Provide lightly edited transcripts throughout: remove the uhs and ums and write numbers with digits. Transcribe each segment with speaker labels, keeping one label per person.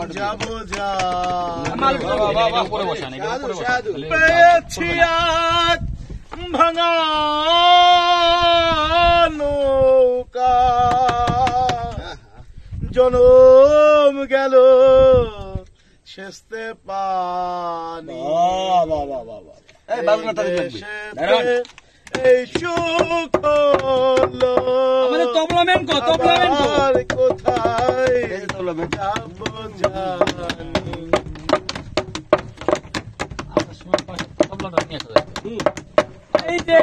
Speaker 1: যাবো পেয়েছি এক ভাঙা নৌকা জনম গেল শেষতে পানি এই সুখ হলো আর কোথায় যাবো জানি এই যে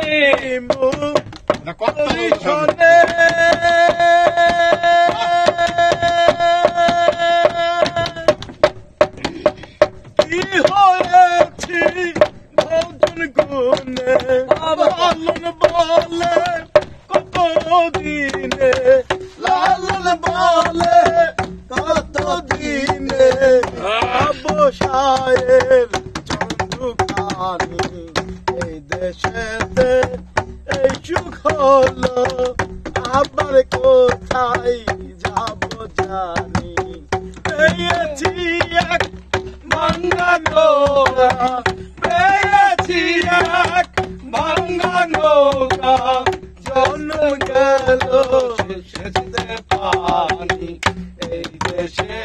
Speaker 1: শোনে কি হয়েছি ভজন গুণে লালন বলে কত দিনে লালন বলে কত দিনে অবসায়ের চন্দ্রখানি এই দেশেতে এই সুখ হলো আবার কোথায় যাবো জানি পেয়েছি এক ভাঙা নৌকা পেয়েছি এক ভাঙা নৌকা জন্ম গেল শেষে পানি এই দেশে